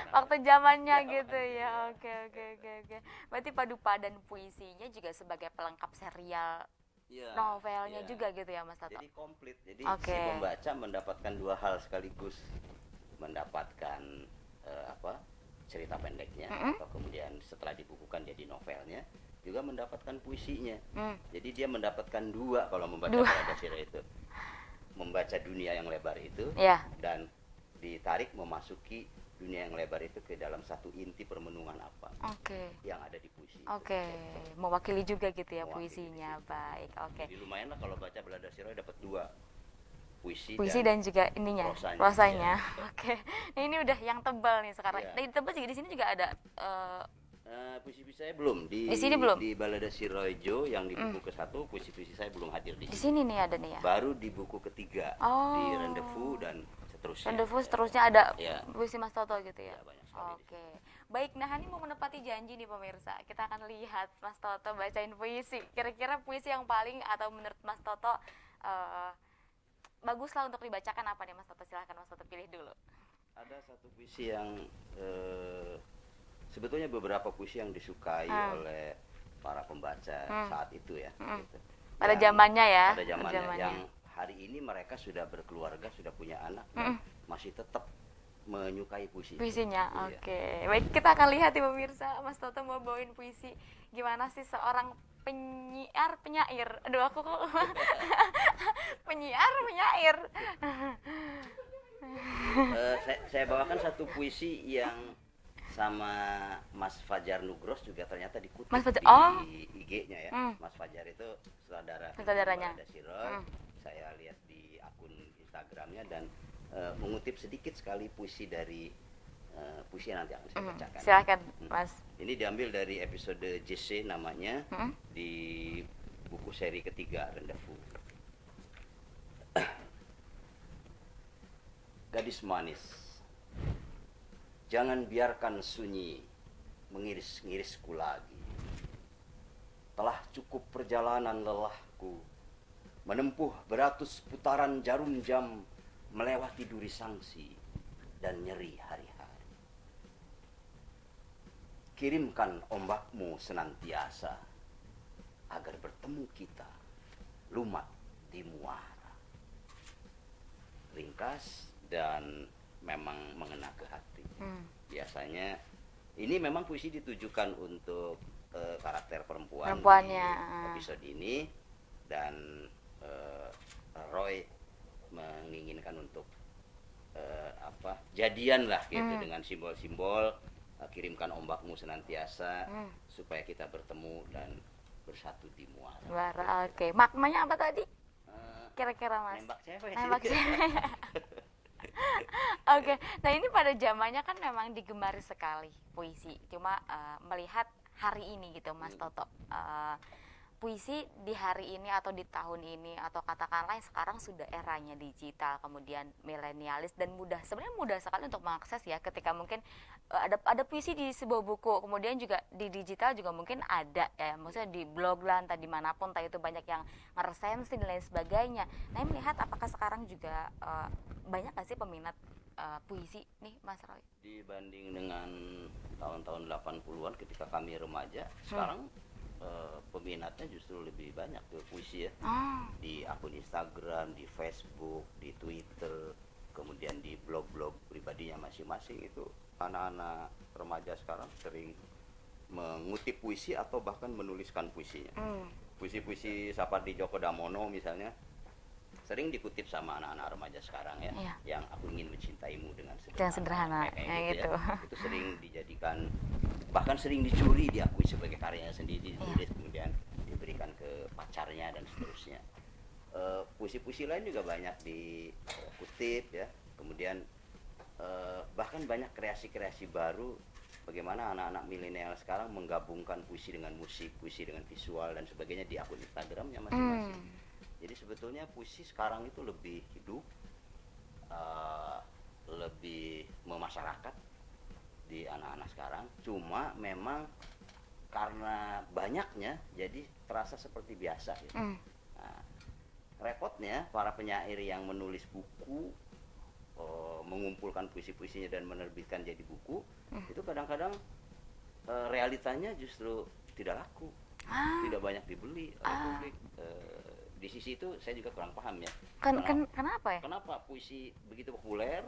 Waktu zamannya Ya, gitu waktu itu ya. ya. Oke. Berarti padu padan puisinya juga sebagai pelengkap serial Iya, novelnya iya. juga gitu ya Mas Toto. Jadi komplit. Jadi Oke. si pembaca mendapatkan dua hal sekaligus, mendapatkan cerita pendeknya, atau kemudian setelah dibukukan jadi novelnya, juga mendapatkan puisinya. Jadi dia mendapatkan dua kalau membaca Balada Siroy itu, membaca dunia yang lebar itu, Iya. dan ditarik memasuki dunia yang lebar itu ke dalam satu inti permenungan apa Oke. yang ada di puisi itu. Oke, mewakili juga gitu ya Mewakili puisinya. di situ. Baik, oke. Jadi lumayan lah kalau baca Balada Siroy dapat dua, puisi Dan juga ininya, prosanya. prosanya. Iya. Oke. Nah, ini udah yang tebal nih sekarang. Iya. Nah, tebal juga di sini juga ada Puisi-puisi saya belum di sini belum? Di Balada Siroy Jo yang di buku ke-1, puisi-puisi saya belum hadir di di sini. sini nih ada nih ya. Baru di buku ketiga, Oh. di Rendezvous dan seterusnya. Rendezvous seterusnya ada Iya. puisi Mas Toto gitu ya. Iya, banyak sekali di Oke. Baik, nah ini mau menepati janji nih pemirsa. Kita akan lihat Mas Toto bacain puisi. Kira-kira puisi yang paling atau menurut Mas Toto bagus lah untuk dibacakan apa nih Mas Toto? Silahkan Mas Toto pilih dulu. Ada satu puisi yang sebetulnya beberapa puisi yang disukai oleh para pembaca saat itu ya. Gitu. Pada zamannya ya. Pada zamannya yang hari ini mereka sudah berkeluarga, sudah punya anak, dan masih tetap menyukai puisi. Puisinya, Iya. oke. Baik, kita akan lihat ya pemirsa. Mas Toto mau bawain puisi. Gimana sih seorang penyair? Aduh, aku kok penyair. Saya bawakan satu puisi yang sama Mas Fajar Nugros juga ternyata dikutip Mas Fajar, di IG-nya ya. Mas Fajar itu Saudaranya. Balada Siroy. Saya lihat di akun Instagramnya dan mengutip sedikit sekali puisi dari puisi yang nanti akan saya bacakan. Silakan, Mas. Ini diambil dari episode JC namanya, di buku seri ketiga Rendezvous. Gadis manis, jangan biarkan sunyi mengiris-ngirisku lagi. Telah cukup perjalanan lelahku, menempuh beratus putaran jarum jam, melewati duri sangsi dan nyeri hari-hari. Kirimkan ombakmu senantiasa, agar bertemu kita lumat di muara. Ringkas dan memang mengena ke hati. Biasanya ini memang puisi ditujukan untuk karakter Perempuannya. di episode ini, dan Roy menginginkan untuk jadian lah gitu dengan simbol-simbol, kirimkan ombakmu senantiasa supaya kita bertemu dan bersatu di muara. Oke. Maknanya apa tadi? Kira-kira Mas? Nembak cewek. Nembak cewek. Oke, nah ini pada zamannya kan memang digemari sekali puisi. Cuma melihat hari ini gitu Mas Toto, puisi di hari ini atau di tahun ini atau katakanlah sekarang sudah eranya digital, kemudian milenialis dan mudah, sebenarnya mudah sekali untuk mengakses ya. Ketika mungkin ada puisi di sebuah buku, kemudian juga di digital juga mungkin ada ya, maksudnya di blog lah entah dimanapun, entah itu banyak yang ngeresensi dan lain sebagainya. Nah, melihat apakah sekarang juga banyak nggak sih peminat puisi nih Mas Roy? Dibanding dengan tahun-tahun 80-an ketika kami remaja, sekarang peminatnya justru lebih banyak ke puisi ya. Di akun Instagram, di Facebook, di Twitter, kemudian di blog-blog pribadinya masing-masing. Itu anak-anak remaja sekarang sering mengutip puisi atau bahkan menuliskan puisinya. Puisi-puisi Sapardi Djoko Damono misalnya sering dikutip sama anak-anak remaja sekarang ya. Yang aku ingin mencintaimu dengan sederhana kayak gitu. Ya. Itu sering dijadikan, bahkan sering dicuri, diakui sebagai karyanya sendiri, ditulis kemudian diberikan ke pacarnya dan seterusnya. Puisi-puisi lain juga banyak dikutip ya. Kemudian bahkan banyak kreasi-kreasi baru bagaimana anak-anak milenial sekarang menggabungkan puisi dengan musik, puisi dengan visual dan sebagainya di akun Instagramnya masing-masing. Jadi sebetulnya puisi sekarang itu lebih hidup, lebih memasyarakat di anak-anak sekarang. Cuma memang karena banyaknya jadi terasa seperti biasa gitu. Nah, repotnya para penyair yang menulis buku, mengumpulkan puisi-puisinya dan menerbitkan jadi buku, itu kadang-kadang realitanya justru tidak laku, tidak banyak dibeli oleh publik. Di sisi itu saya juga kurang paham ya. Kenapa ya? Kenapa puisi begitu populer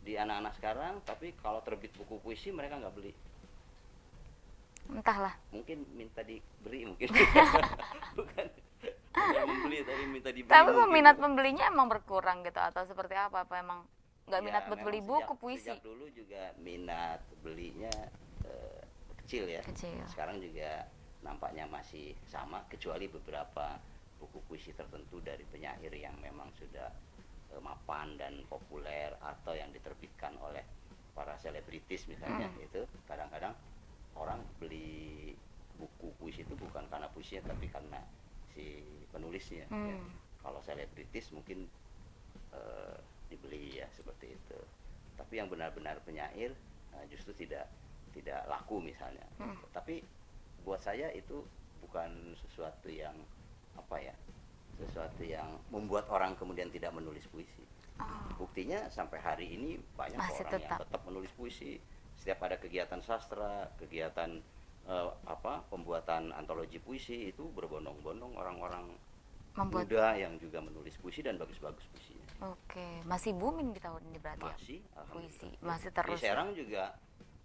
di anak-anak sekarang, tapi kalau terbit buku puisi mereka nggak beli? Entahlah. Mungkin minta dibeli mungkin. bukan membeli tapi minta dibeli. Tapi mungkin. minat pembelinya emang berkurang gitu atau seperti apa? Apa emang nggak Ya, minat buat memang beli buku puisi? Sejak dulu juga minat belinya kecil ya. Kecil. Sekarang juga nampaknya masih sama, kecuali beberapa buku puisi tertentu dari penyair yang memang sudah mapan dan populer atau yang diterbitkan oleh para selebritis misalnya. Itu kadang-kadang orang beli buku puisi itu bukan karena puisinya tapi karena si penulisnya ya. Kalau selebritis mungkin dibeli ya seperti itu, tapi yang benar-benar penyair justru tidak laku misalnya. Tapi buat saya itu bukan sesuatu yang sesuatu yang membuat orang kemudian tidak menulis puisi. Buktinya sampai hari ini banyak Masih orang yang tetap menulis puisi. Setiap ada kegiatan sastra, kegiatan pembuatan antologi puisi, itu berbondong-bondong orang-orang muda yang juga menulis puisi dan bagus-bagus puisinya. Oke, masih booming di tahun ini berarti Masih, ya? Puisi, alhamdulillah. masih terus. Di Serang juga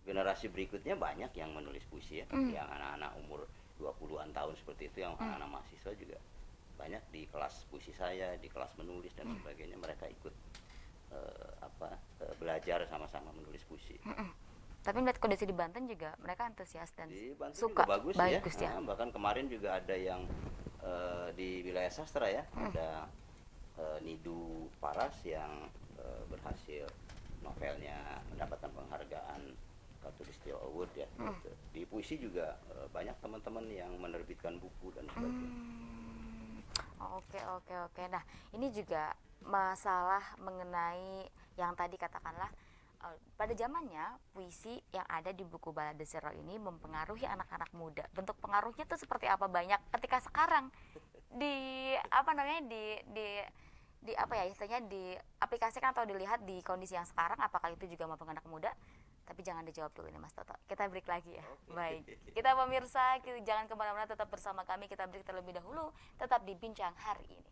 generasi berikutnya banyak yang menulis puisi ya. Yang anak-anak umur 20-an tahun seperti itu, yang anak-anak mahasiswa juga banyak di kelas puisi saya, di kelas menulis dan sebagainya, mereka ikut belajar sama-sama menulis puisi. Tapi melihat kondisi di Banten juga mereka antusias dan Di Banten suka, juga bagus ya. Bahkan kemarin juga ada yang di wilayah sastra ya, ada Nidu Paras yang berhasil novelnya mendapatkan penghargaan Katulistio Award ya. Gitu. Di puisi juga banyak teman-teman yang menerbitkan buku dan sebagainya. Oke. Nah, ini juga masalah mengenai yang tadi katakanlah pada zamannya puisi yang ada di buku Balade Siro ini mempengaruhi anak-anak muda. Bentuk pengaruhnya tuh seperti apa banyak ketika sekarang di istilahnya diaplikasikan atau dilihat di kondisi yang sekarang, apakah itu juga mempengaruhi anak muda? Tapi jangan dijawab dulu ini Mas Toto. Kita break lagi ya. Baik. Kita pemirsa, jangan kemana-mana, tetap bersama kami. Kita break terlebih dahulu. Tetap di Bincang Hari Ini.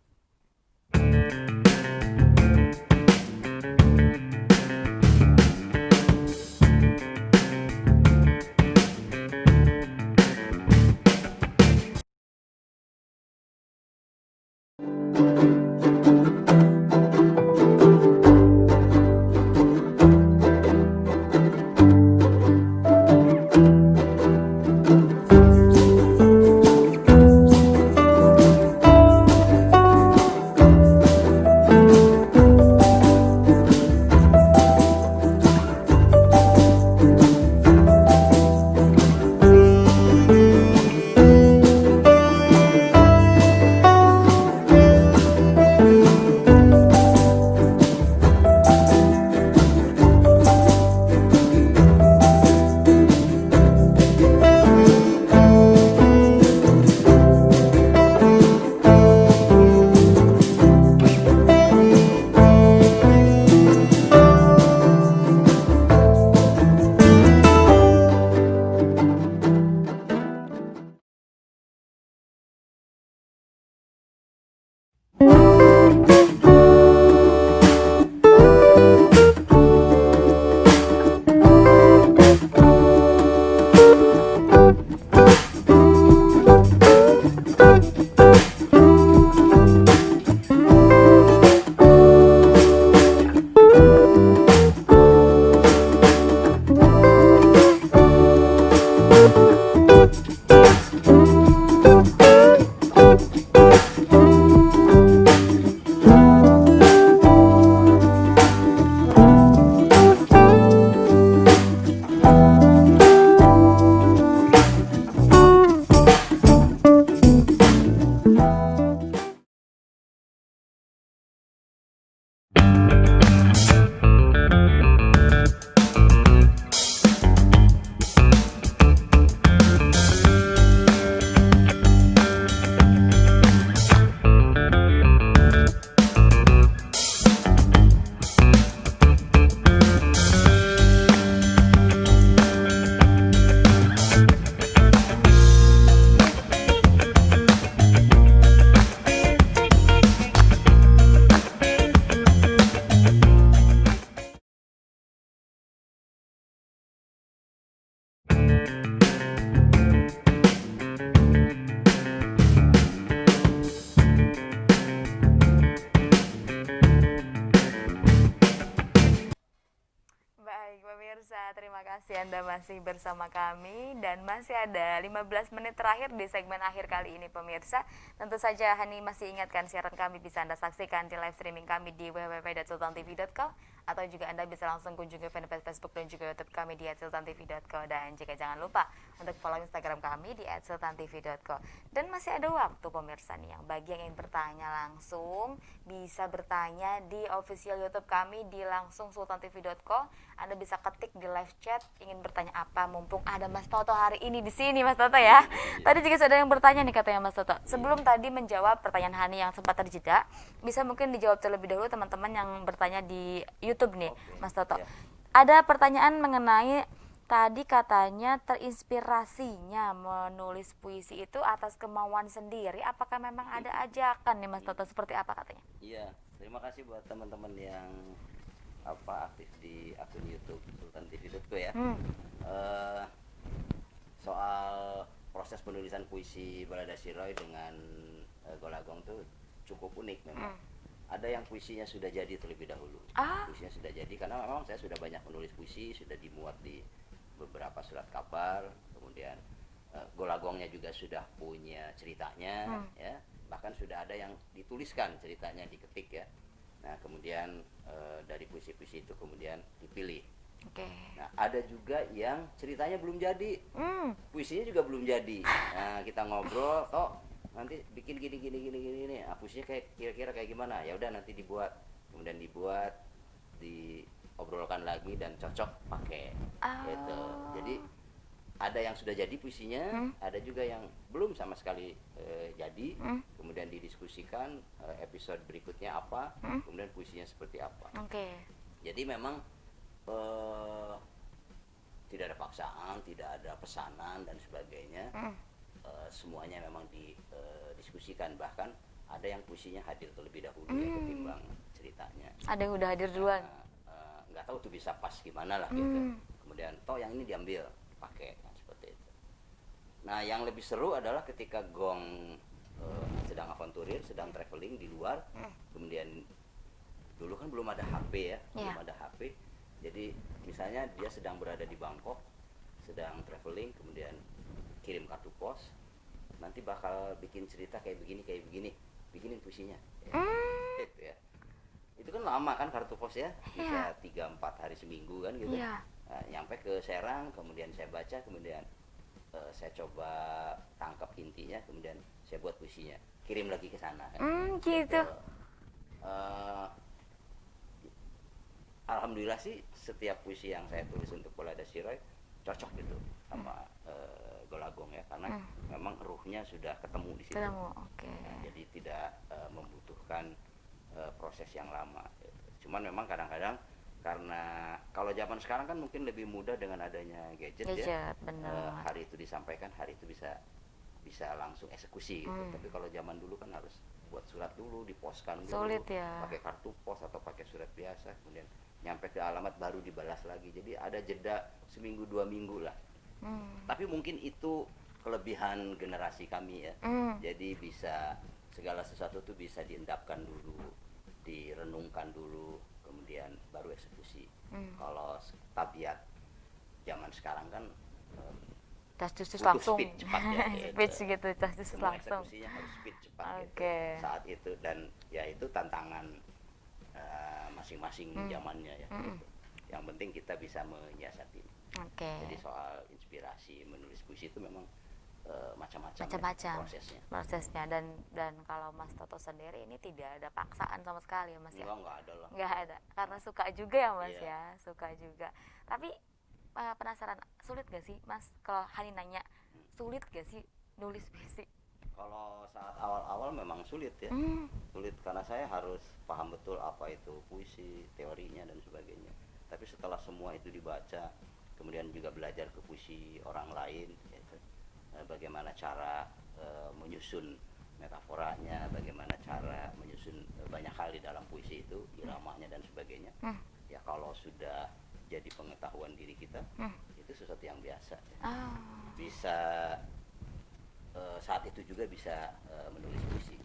terima kasih Anda masih bersama kami dan masih ada 15 menit terakhir di segmen akhir kali ini pemirsa. Tentu saja Hani masih ingatkan siaran kami bisa Anda saksikan di live streaming kami di www.sultantv.co atau juga Anda bisa langsung kunjungi fanpage Facebook dan juga YouTube kami di @sultantv.co dan juga jangan lupa untuk follow Instagram kami di @sultantv.co. Dan masih ada waktu pemirsa nih yang bagi yang ingin bertanya langsung bisa bertanya di official YouTube kami di langsung sultantv.co. Anda bisa ketik di live chat ingin bertanya apa, mumpung ada Mas Toto hari ini di sini Mas Toto ya. Tadi juga sudah yang bertanya nih katanya Mas Toto. Sebelum tadi menjawab pertanyaan Hani yang sempat terjeda, bisa mungkin dijawab terlebih dahulu teman-teman yang bertanya di YouTube nih, Mas Toto. Ada pertanyaan mengenai tadi katanya terinspirasinya menulis puisi itu atas kemauan sendiri. Apakah memang ada ajakan nih Mas Toto, seperti apa katanya? Iya, terima kasih buat teman-teman yang aktif di akun YouTube sultantv.co ya. Soal proses penulisan puisi Balada Siroy dengan Golagong tuh cukup unik memang. Ada yang puisinya sudah jadi terlebih dahulu. Puisinya sudah jadi karena memang saya sudah banyak menulis puisi, sudah dimuat di beberapa surat kabar, kemudian Golagongnya juga sudah punya ceritanya, ya. Bahkan sudah ada yang dituliskan ceritanya, diketik ya. Nah kemudian dari puisi-puisi itu kemudian dipilih. Nah ada juga yang ceritanya belum jadi, puisinya juga belum jadi. Nah kita ngobrol, nanti bikin gini. Nah, puisinya kayak kira-kira kayak gimana? Ya udah nanti dibuat, kemudian dibuat, diobrolkan lagi dan cocok pakai. Gitu. Jadi ada yang sudah jadi puisinya, ada juga yang belum sama sekali jadi, kemudian didiskusikan episode berikutnya apa, kemudian puisinya seperti apa. Jadi memang tidak ada paksaan, tidak ada pesanan dan sebagainya. Semuanya memang didiskusikan, bahkan ada yang puisinya hadir terlebih dahulu ya ketimbang ceritanya. Ada yang udah hadir duluan. Nggak tahu tuh bisa pas gimana lah gitu. Kemudian yang ini diambil pakai seperti itu. Nah yang lebih seru adalah ketika Gong sedang avanturir, sedang traveling di luar, kemudian dulu kan belum ada HP ya, belum ada HP. Jadi misalnya dia sedang berada di Bangkok, sedang traveling, kemudian kirim kartu pos, nanti bakal bikin cerita kayak begini, bikinin puisinya. Itu ya. Itu kan lama kan kartu pos ya, bisa 3-4 hari seminggu kan gitu. Nah, nyampe ke Serang, kemudian saya baca, kemudian saya coba tangkap intinya, kemudian saya buat puisinya, kirim lagi ke sana. Gitu. Alhamdulillah sih setiap puisi yang saya tulis untuk Balada Siroy cocok gitu sama Golagong ya, karena memang ruhnya sudah ketemu di situ. Jadi tidak membutuhkan proses yang lama. Cuman memang kadang-kadang karena kalau zaman sekarang kan mungkin lebih mudah dengan adanya gadget ya. Hari itu disampaikan, hari itu bisa langsung eksekusi gitu. Tapi kalau zaman dulu kan harus buat surat dulu, diposkan dulu, pakai kartu pos atau pakai surat biasa, kemudian nyampe ke alamat baru dibalas lagi. Jadi ada jeda seminggu 2 minggu lah. Tapi mungkin itu kelebihan generasi kami ya. Jadi bisa segala sesuatu tuh bisa diendapkan dulu, direnungkan dulu, kemudian baru eksekusi. Kalau tabiat zaman sekarang kan das langsung speed cepat ya, speed gitu, das langsung. Eksekusinya harus speed cepat gitu, saat itu, dan ya itu tantangan masing-masing zamannya ya. Gitu. Yang penting kita bisa menyiasati. Jadi soal inspirasi menulis puisi itu memang macam-macam ya, prosesnya. Dan kalau Mas Toto sendiri ini tidak ada paksaan sama sekali ya Mas ya? Enggak ada lah. Enggak ada, karena suka juga ya Mas ya, suka juga. Tapi penasaran, sulit gak sih Mas kalau Hani nanya, sulit gak sih nulis puisi? Kalau saat awal-awal memang sulit ya, sulit karena saya harus paham betul apa itu puisi, teorinya dan sebagainya. Tapi setelah semua itu dibaca, kemudian juga belajar ke puisi orang lain, gitu. Bagaimana cara menyusun metaforanya, bagaimana cara menyusun banyak hal di dalam puisi itu, iramanya dan sebagainya. Ya kalau sudah jadi pengetahuan diri kita, itu sesuatu yang biasa. Bisa saat itu juga bisa menulis puisi.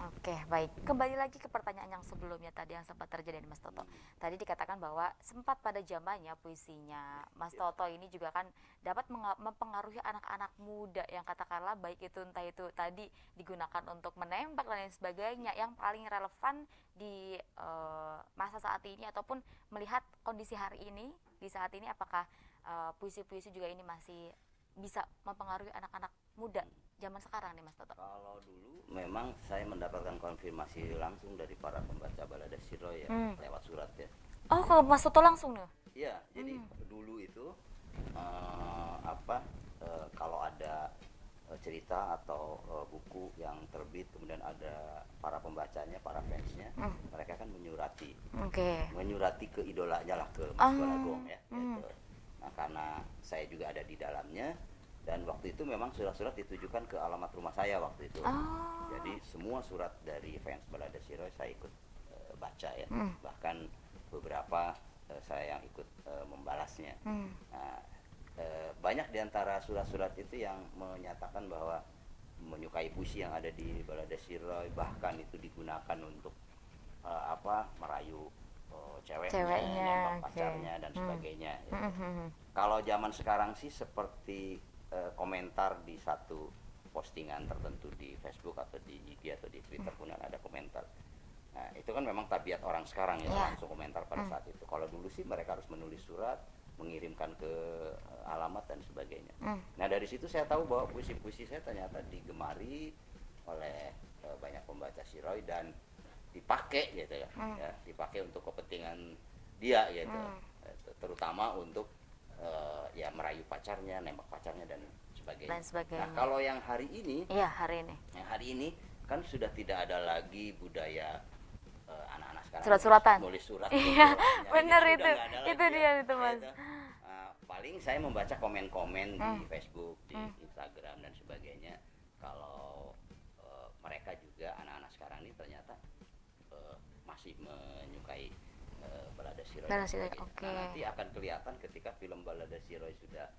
Oke, baik. Kembali lagi ke pertanyaan yang sebelumnya tadi yang sempat terjadi Mas Toto. Tadi dikatakan bahwa sempat pada zamannya puisinya Mas Toto ini juga kan dapat mempengaruhi anak-anak muda yang katakanlah baik itu entah itu tadi digunakan untuk menembak dan lain sebagainya, yang paling relevan di masa saat ini ataupun melihat kondisi hari ini di saat ini, apakah puisi-puisi juga ini masih bisa mempengaruhi anak-anak muda zaman sekarang nih Mas Toto? Kalau dulu memang saya mendapatkan konfirmasi langsung dari para pembaca balada Siro ya, lewat surat ya. Oh, ke Mas Toto langsung nih? Iya, jadi dulu itu kalau ada cerita atau buku yang terbit kemudian ada para pembacanya, para fansnya, mereka kan menyurati, menyurati ke idolanya lah, ke Mas Balagong ya. Gitu. Nah, karena saya juga ada di dalamnya dan waktu itu memang surat-surat ditujukan ke alamat rumah saya waktu itu. Jadi semua surat dari fans Balada Siro saya ikut baca ya, bahkan beberapa saya yang ikut membalasnya. Nah, banyak diantara surat-surat itu yang menyatakan bahwa menyukai puisi yang ada di Balada Siro, bahkan itu digunakan untuk merayu ceweknya, nembak pacarnya dan sebagainya. Kalau zaman sekarang sih seperti komentar di satu postingan tertentu di Facebook atau di IG atau di Twitter pun ada komentar. Nah, itu kan memang tabiat orang sekarang ya, langsung komentar pada saat itu. Kalau dulu sih mereka harus menulis surat, mengirimkan ke alamat dan sebagainya. Nah, dari situ saya tahu bahwa puisi-puisi saya ternyata digemari oleh banyak pembaca Siroy dan dipakai gitu ya, dipakai untuk kepentingan dia gitu, terutama untuk ya merayu pacarnya, nembak pacarnya dan sebagainya. Nah, kalau yang hari ini, yang hari ini kan sudah tidak ada lagi budaya anak-anak sekarang surat-suratan, nulis surat. Iya, benar itu dia itu Mas. Paling saya membaca komen-komen di Facebook, di Instagram dan sebagainya. Kalau mereka juga anak-anak sekarang ini ternyata masih menyukai Balada Siroy. Nah, nanti akan kelihatan ketika film Balada Siroy sudah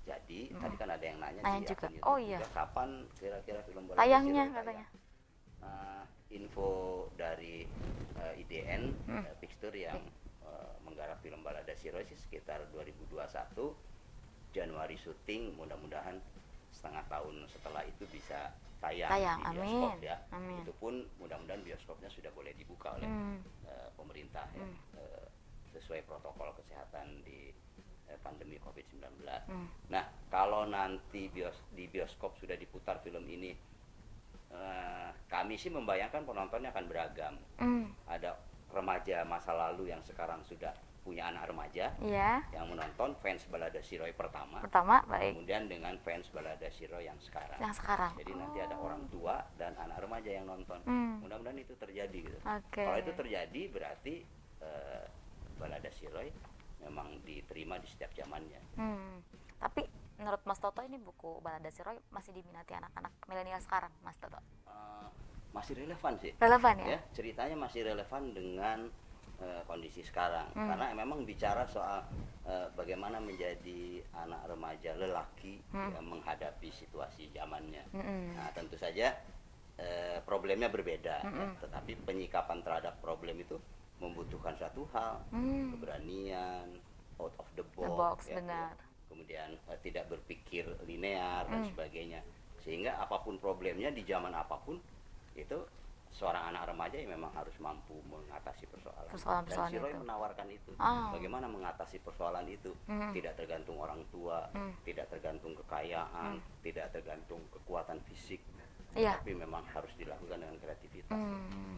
jadi. Tadi kan ada yang nanya di juga. YouTube juga, kapan kira-kira film Balada tayangnya Siroy katanya. Info dari IDN Picture yang menggarap film Balada Siroy sih sekitar 2021 Januari syuting, mudah-mudahan setengah tahun setelah itu bisa tayang di bioskop ya. Itu pun mudah-mudahan bioskopnya sudah boleh dibuka oleh pemerintah ya, sesuai protokol kesehatan di pandemi COVID-19. Nah, kalau nanti di bioskop sudah diputar film ini, kami sih membayangkan penontonnya akan beragam. Ada remaja masa lalu yang sekarang sudah punya anak remaja yang menonton fans Balada Siroy pertama, baik. Kemudian dengan fans Balada Siroy yang sekarang. Jadi nanti ada orang tua dan anak remaja yang nonton. Mudah-mudahan itu terjadi gitu. Kalau itu terjadi berarti Balada Siroy memang diterima di setiap zamannya. Tapi menurut Mas Toto ini buku Balada Siroy masih diminati anak-anak milenial sekarang, Mas Toto? Masih relevan sih. Relevan ya? Ceritanya masih relevan dengan kondisi sekarang, karena memang bicara soal bagaimana menjadi anak remaja lelaki yang menghadapi situasi zamannya. Nah, tentu saja problemnya berbeda, tetapi penyikapan terhadap problem itu membutuhkan satu hal, keberanian, out of the box, benar. Kemudian tidak berpikir linear dan sebagainya, sehingga apapun problemnya di zaman apapun itu seorang anak remaja yang memang harus mampu mengatasi persoalan dan Siroy menawarkan itu. Bagaimana mengatasi persoalan itu, tidak tergantung orang tua, tidak tergantung kekayaan, tidak tergantung kekuatan fisik, tapi memang harus dilakukan dengan kreativitas.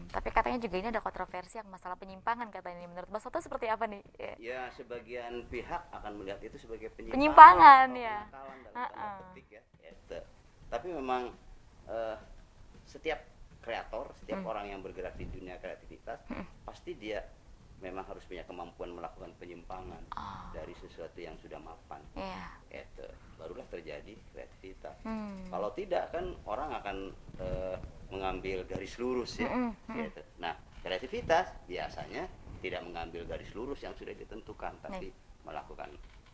Tapi katanya juga ini ada kontroversi yang masalah penyimpangan katanya. Menurut Mas Toto seperti apa nih? Ya, sebagian pihak akan melihat itu sebagai penyimpangan ya, dalam tanda petik ya. Tapi memang setiap kreator, setiap orang yang bergerak di dunia kreativitas pasti dia memang harus punya kemampuan melakukan penyimpangan dari sesuatu yang sudah mapan. Itu barulah terjadi kreativitas. Kalau tidak kan orang akan mengambil garis lurus ya. Gitu. Nah, kreativitas biasanya tidak mengambil garis lurus yang sudah ditentukan, tapi melakukan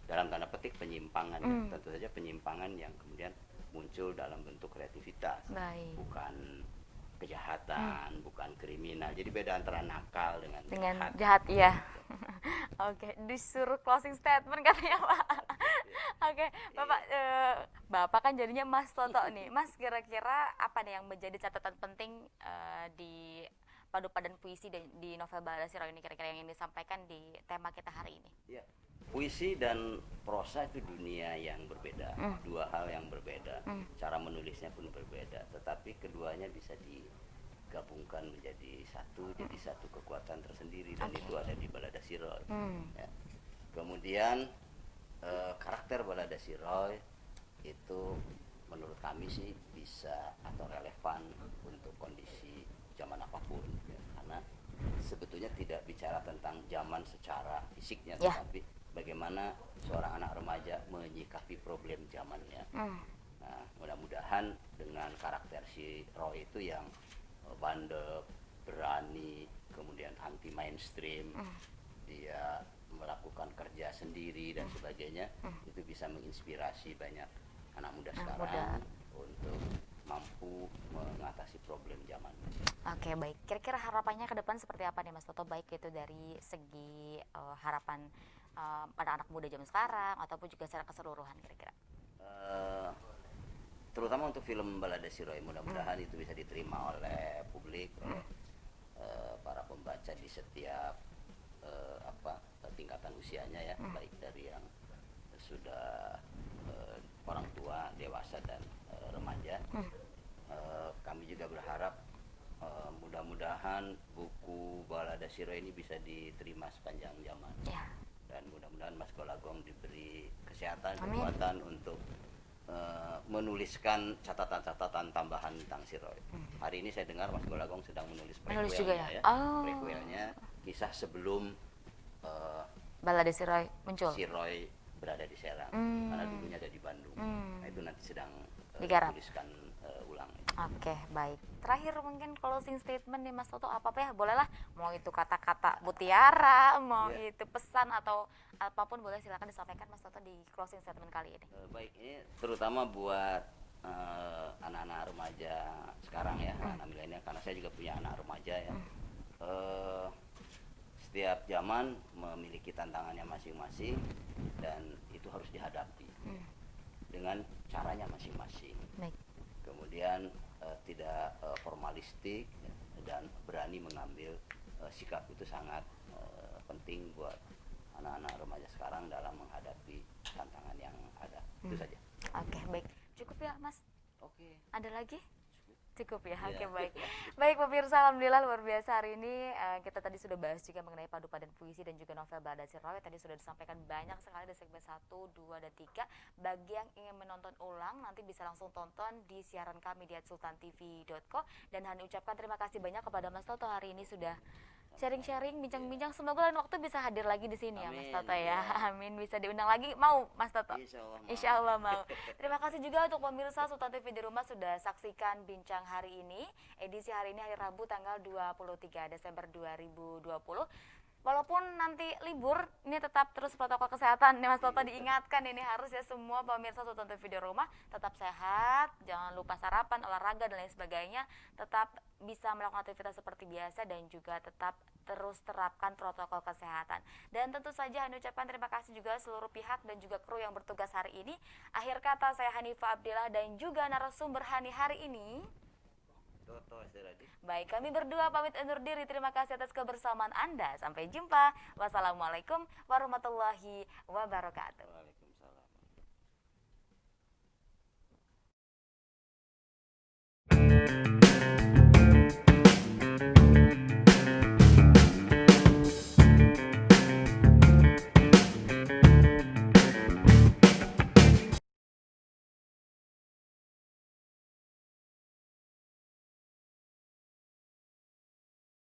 dalam tanda petik penyimpangan. Tentu saja penyimpangan yang kemudian muncul dalam bentuk kreativitas, bukan kejahatan, bukan kriminal. Jadi beda antara nakal dengan jahat ya. Oke, disuruh closing statement katanya Pak. Oke, Bapak Bapak kan jadinya Mas Toto nih. Mas, kira-kira apa nih yang menjadi catatan penting di padu padan puisi dan di novel Balada Siro ini, kira-kira yang ingin disampaikan di tema kita hari ini? Ya. Puisi dan prosa itu dunia yang berbeda, dua hal yang berbeda. Cara menulisnya pun berbeda, tetapi keduanya bisa digabungkan menjadi satu, jadi satu kekuatan tersendiri, dan itu ada di Balada Siroy. Ya. Kemudian karakter Balada Siroy itu menurut kami sih bisa atau relevan untuk kondisi zaman apapun, ya. Karena sebetulnya tidak bicara tentang zaman secara fisiknya, tetapi bagaimana seorang anak remaja menyikapi problem zamannya. Nah, mudah-mudahan dengan karakter si Roy itu yang bandel, berani, kemudian anti mainstream, dia melakukan kerja sendiri dan sebagainya, itu bisa menginspirasi banyak anak muda sekarang untuk mampu mengatasi problem zaman. Oke, baik. Kira-kira harapannya ke depan seperti apa nih Mas Toto, baik itu dari segi harapan pada anak muda zaman sekarang ataupun juga secara keseluruhan kira-kira? Terutama untuk film Balada Siroy, mudah-mudahan itu bisa diterima oleh publik, oleh para pembaca di setiap tingkatan usianya, ya, baik dari yang sudah orang tua, dewasa, dan remaja. Kami juga berharap mudah-mudahan buku Balada Siroy ini bisa diterima sepanjang zaman, dan mudah-mudahan Mas Golagong diberi kesehatan, kekuatan untuk menuliskan catatan-catatan tambahan tentang Siroy. Hari ini saya dengar Mas Golagong sedang menulis prequelnya, prequelnya, kisah sebelum Balada Siroy muncul. Siroy berada di Serang, karena dulunya ada di Bandung. Nah, itu nanti sedang dituliskan ulang. Oke, baik. Terakhir mungkin closing statement nih Mas Toto, apa-apa ya, bolehlah, mau itu kata-kata mutiara, mau itu pesan atau apapun boleh, silakan disampaikan Mas Toto di closing statement kali ini. Baik, ini terutama buat anak-anak remaja sekarang, ya, anak milenial, karena saya juga punya anak remaja, ya. Setiap zaman memiliki tantangannya masing-masing dan itu harus dihadapi dengan caranya masing-masing. Kemudian tidak formalistik, ya, dan berani mengambil sikap itu sangat penting buat anak-anak remaja sekarang dalam menghadapi tantangan yang ada. Itu saja. Oke, baik. Cukup ya Mas? Oke. Ada lagi? Cukup ya. Oke, baik. Baik pemirsa, alhamdulillah luar biasa hari ini kita tadi sudah bahas juga mengenai padu padan puisi dan juga novel Balada Siroy. Tadi sudah disampaikan banyak sekali di segmen 1, 2, dan 3. Bagi yang ingin menonton ulang nanti bisa langsung tonton di siaran kami di @sultantv.co, dan Hani ucapkan terima kasih banyak kepada Mas Toto hari ini sudah sharing-sharing, bincang-bincang. Semoga lain waktu bisa hadir lagi di sini, ya Mas Toto, ya. Amin, bisa diundang lagi. Mau Mas Toto? Insya Allah mau. Terima kasih juga untuk pemirsa Sultan TV di rumah sudah saksikan bincang hari ini. Edisi hari ini hari Rabu tanggal 23 Desember 2020. Walaupun nanti libur, ini tetap terus protokol kesehatan nih Mas Toto diingatkan, ini harus ya semua pemirsa Sultan TV di rumah tetap sehat, jangan lupa sarapan, olahraga, dan lain sebagainya, tetap bisa melakukan aktivitas seperti biasa dan juga tetap terus terapkan protokol kesehatan. Dan tentu saja Hani ucapkan terima kasih juga seluruh pihak dan juga kru yang bertugas hari ini. Akhir kata saya Hanifah Abdillah dan juga narasumber Hani hari ini Toto Astiradi. Baik, kami berdua pamit undur diri. Terima kasih atas kebersamaan Anda. Sampai jumpa. Wassalamualaikum warahmatullahi wabarakatuh. Waalaikumsalam.